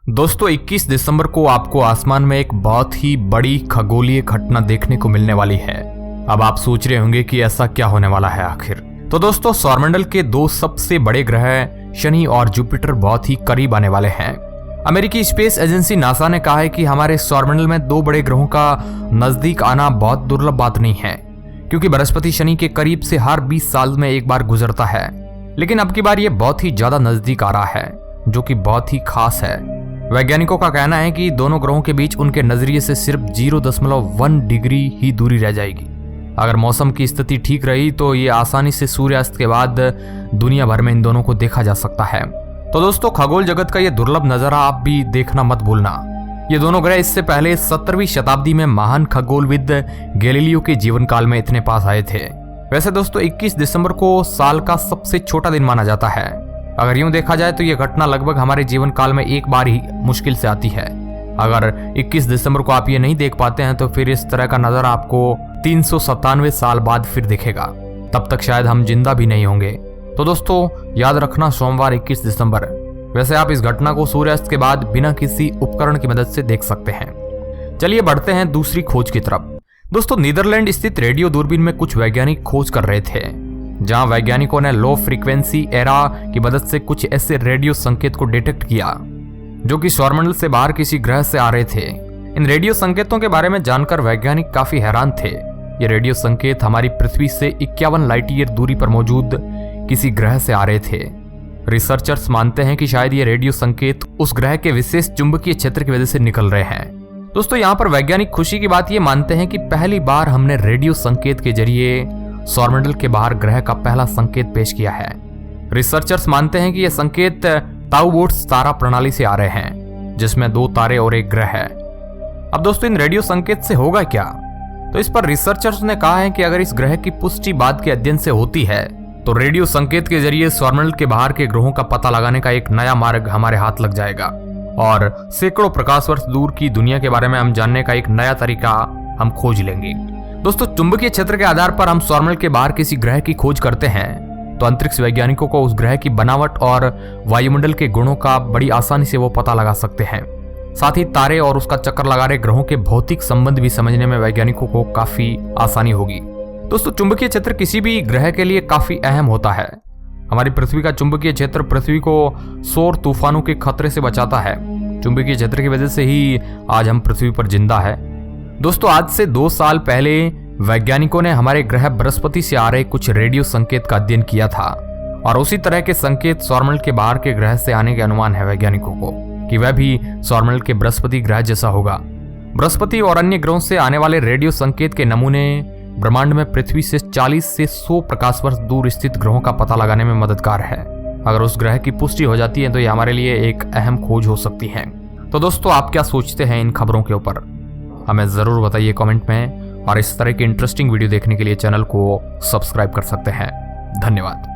दोस्तों 21 दिसंबर को आपको आसमान में एक बहुत ही बड़ी खगोलीय घटना देखने को मिलने वाली है। अब आप सोच रहे होंगे कि ऐसा क्या होने वाला है आखिर। तो दोस्तों सौरमंडल के दो सबसे बड़े ग्रह शनि और जुपिटर बहुत ही करीब आने वाले हैं। अमेरिकी स्पेस एजेंसी नासा ने कहा है कि हमारे सौरमंडल में दो बड़े ग्रहों का नजदीक आना बहुत दुर्लभ बात नहीं है, क्योंकि बृहस्पति शनि के करीब से हर 20 साल में एक बार गुजरता है। लेकिन अब की बार ये बहुत ही ज्यादा नजदीक आ रहा है, जो कि बहुत ही खास है। वैज्ञानिकों का कहना है कि दोनों ग्रहों के बीच उनके नजरिए से सिर्फ 0.1 डिग्री ही दूरी रह जाएगी। अगर मौसम की स्थिति ठीक रही तो ये आसानी से सूर्यास्त के बाद दुनिया भर में इन दोनों को देखा जा सकता है। तो दोस्तों खगोल जगत का ये दुर्लभ नजारा आप भी देखना मत भूलना। ये दोनों ग्रह इससे पहले 17वीं शताब्दी में महान खगोलविद गैलीलियो के जीवन काल में इतने पास आए थे। वैसे दोस्तों 21 दिसंबर को साल का सबसे छोटा दिन माना जाता है। अगर यूं देखा जाए तो यह घटना लगभग हमारे जीवन काल में एक बार ही मुश्किल से आती है। अगर 21 दिसंबर को आप ये नहीं देख पाते हैं तो फिर इस तरह का नजारा आपको 397 साल बाद फिर दिखेगा। तब तक शायद हम जिंदा भी नहीं होंगे। तो दोस्तों याद रखना, सोमवार 21 दिसंबर। वैसे आप इस घटना को सूर्यास्त के बाद बिना किसी उपकरण की मदद से देख सकते हैं। चलिए बढ़ते हैं दूसरी खोज की तरफ। दोस्तों नीदरलैंड स्थित रेडियो दूरबीन में कुछ वैज्ञानिक खोज कर रहे थे, जहां वैज्ञानिकों ने लो फ्रीक्वेंसी एरा की मदद से कुछ ऐसे रेडियो संकेत को डिटेक्ट किया जो कि सौरमंडल से बाहर किसी ग्रह से आ रहे थे। इन रेडियो संकेतों के बारे में जानकर वैज्ञानिक काफी हैरान थे। ये रेडियो संकेत हमारी पृथ्वी से 51 लाइट ईयर दूरी पर मौजूद किसी ग्रह से आ रहे थे। रिसर्चर्स मानते हैं कि शायद ये रेडियो संकेत उस ग्रह के विशेष चुंबकीय क्षेत्र की वजह से निकल रहे हैं। दोस्तों यहाँ पर वैज्ञानिक खुशी की बात ये मानते हैं कि पहली बार हमने रेडियो संकेत के जरिए सौरमंडल के बाहर ग्रह का पहला संकेत पेश किया है। रिसर्चर्स मानते हैं कि यह संकेत ताउबोट्स तारा प्रणाली से आ रहे हैं, जिसमें 2 तारे और 1 ग्रह है। अब दोस्तों इन रेडियो संकेत से होगा क्या? तो इस पर रिसर्चर्स ने कहा है कि अगर इस ग्रह की पुष्टि बाद के अध्ययन से होती है तो रेडियो संकेत के जरिए सौरमंडल के बाहर के ग्रहों का पता लगाने का एक नया मार्ग हमारे हाथ लग जाएगा और सैकड़ों प्रकाश वर्ष दूर की दुनिया के बारे में हम जानने का एक नया तरीका हम खोज लेंगे। दोस्तों चुंबकीय क्षेत्र के आधार पर हम सौरमंडल के बाहर किसी ग्रह की खोज करते हैं तो अंतरिक्ष वैज्ञानिकों को उस ग्रह की बनावट और वायुमंडल के गुणों का बड़ी आसानी से वो पता लगा सकते हैं। साथ ही तारे और उसका चक्कर लगा रहे ग्रहों के भौतिक संबंध भी समझने में वैज्ञानिकों को काफी आसानी होगी। दोस्तों चुंबकीय क्षेत्र किसी भी ग्रह के लिए काफी अहम होता है। हमारी पृथ्वी का चुंबकीय क्षेत्र पृथ्वी को सौर तूफानों के खतरे से बचाता है। चुंबकीय क्षेत्र की वजह से ही आज हम पृथ्वी पर जिंदा है। दोस्तों आज से 2 साल पहले वैज्ञानिकों ने हमारे ग्रह बृहस्पति से आ रहे कुछ रेडियो संकेत का अध्ययन किया था और उसी तरह के संकेत सौरमंडल के बाहर के ग्रह से आने के अनुमान है वैज्ञानिकों को कि वह भी सौरमंडल के बृहस्पति ग्रह जैसा होगा। बृहस्पति और अन्य ग्रहों से आने वाले रेडियो संकेत के नमूने ब्रह्मांड में पृथ्वी से 40 से 100 प्रकाश वर्ष दूर स्थित ग्रहों का पता लगाने में मददगार है। अगर उस ग्रह की पुष्टि हो जाती है तो यह हमारे लिए एक अहम खोज हो सकती है। तो दोस्तों आप क्या सोचते हैं इन खबरों के ऊपर? हमें जरूर बताइए कमेंट में, और इस तरह की इंटरेस्टिंग वीडियो देखने के लिए चैनल को सब्सक्राइब कर सकते हैं। धन्यवाद।